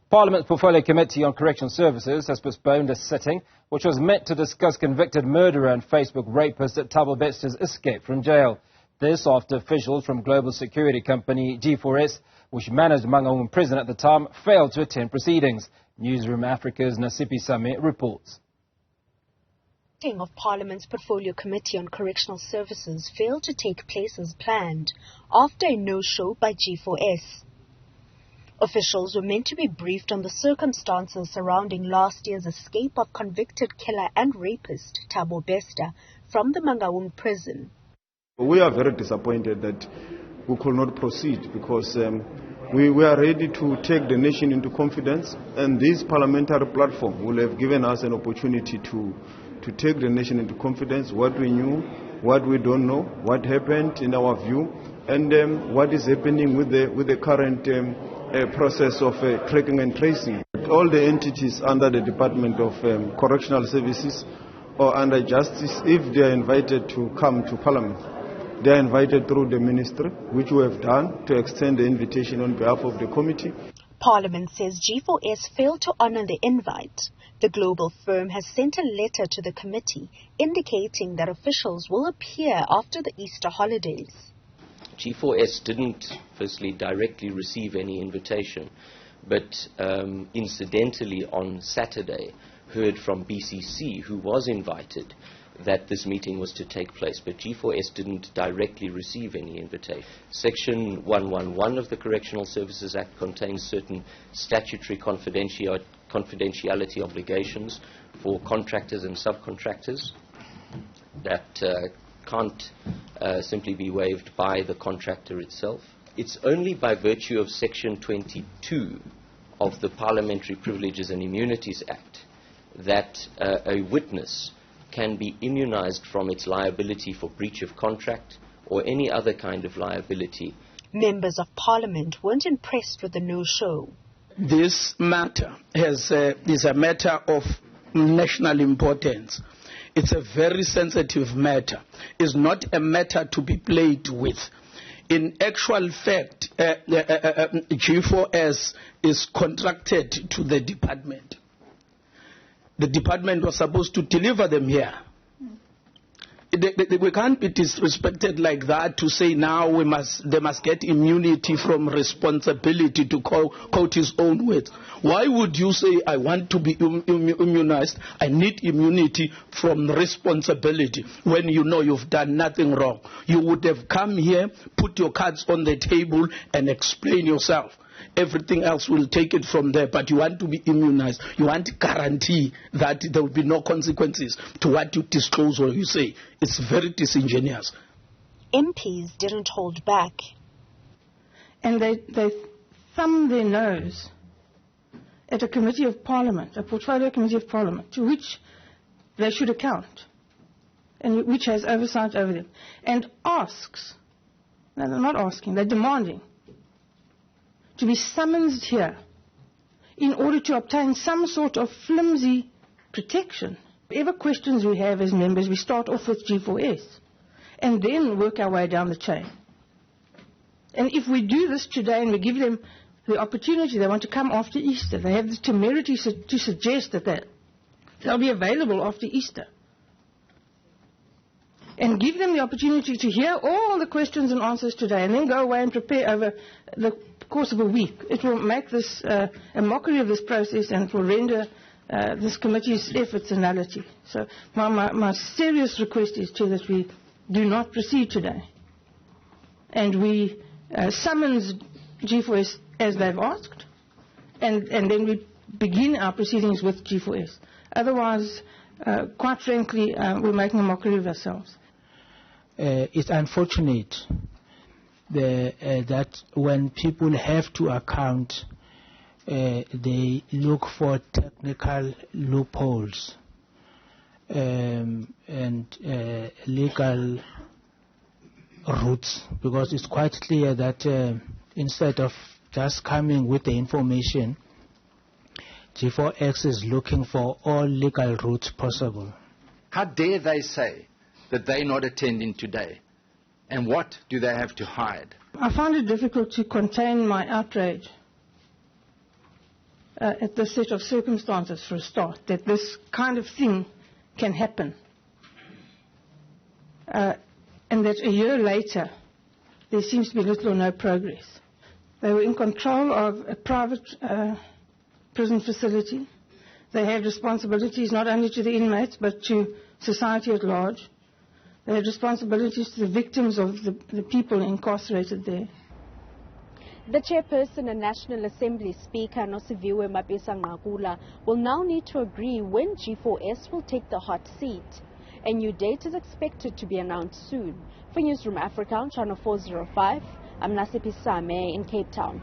Parliament's Portfolio Committee on Correctional Services has postponed a sitting which was meant to discuss convicted murderer and Facebook rapist at Thabo Besta's escape from jail. This after officials from global security company G4S, which managed Managung Prison at the time, failed to attend proceedings. Newzroom Afrika's Nasiphi reports. The meeting of Parliament's Portfolio Committee on Correctional Services failed to take place as planned after a no-show by G4S. Officials were meant to be briefed on the circumstances surrounding last year's escape of convicted killer and rapist Thabo Besta from the Managung Prison. We are very disappointed that we could not proceed because we are ready to take the nation into confidence, and this parliamentary platform will have given us an opportunity to take the nation into confidence, what we knew, what we don't know, what happened in our view, and what is happening with the current process of tracking and tracing. All the entities under the Department of Correctional Services or under Justice, if they are invited to come to Parliament, they are invited through the Ministry, which we have done to extend the invitation on behalf of the committee. Parliament says G4S failed to honour the invite. The global firm has sent a letter to the committee indicating that officials will appear after the Easter holidays. G4S didn't, firstly, directly receive any invitation, but incidentally on Saturday heard from BCC, who was invited, that this meeting was to take place, but G4S didn't directly receive any invitation. Section 111 of the Correctional Services Act contains certain statutory confidentiality obligations for contractors and subcontractors that can't simply be waived by the contractor itself. It's only by virtue of Section 22 of the Parliamentary Privileges and Immunities Act that a witness can be immunized from its liability for breach of contract or any other kind of liability. Members of Parliament weren't impressed with the no-show. This matter is a matter of national importance. It's a very sensitive matter. It's not a matter to be played with. In actual fact, G4S is contracted to the department. The department was supposed to deliver them here. We can't be disrespected like that to say now they must get immunity from responsibility, to quote his own words. Why would you say I want to be immunized, I need immunity from responsibility, when you know you've done nothing wrong? You would have come here, put your cards on the table and explain yourself. Everything else will take it from there, but you want to be immunized. You want to guarantee that there will be no consequences to what you disclose or you say. It's very disingenuous. MPs didn't hold back. And they thumb their nose at a committee of Parliament, a portfolio committee of Parliament, to which they should account, and which has oversight over them, and asks, no, they're not asking, they're demanding to be summoned here in order to obtain some sort of flimsy protection. Whatever questions we have as members, we start off with G4S and then work our way down the chain. And if we do this today and we give them the opportunity, they want to come after Easter, they have the temerity to suggest that they'll be available after Easter, and give them the opportunity to hear all the questions and answers today and then go away and prepare over the course of a week. It will make this a mockery of this process, and it will render this committee's efforts a nullity. So my serious request is that we do not proceed today, and we summons G4S as they've asked, and then we begin our proceedings with G4S. Otherwise, quite frankly, we're making a mockery of ourselves. It's unfortunate that when people have to account, they look for technical loopholes and legal routes, because it's quite clear that instead of just coming with the information, G4S is looking for all legal routes possible. How dare they say that they're not attending today? And what do they have to hide? I find it difficult to contain my outrage at this set of circumstances for a start, that this kind of thing can happen. And that a year later, there seems to be little or no progress. They were in control of a private prison facility. They had responsibilities not only to the inmates, but to society at large. They had responsibilities to the victims of the people incarcerated there. The chairperson and National Assembly Speaker, Nasiphi will now need to agree when G4S will take the hot seat. A new date is expected to be announced soon. For Newzroom Afrika on Channel 405, I'm Nasiphi in Cape Town.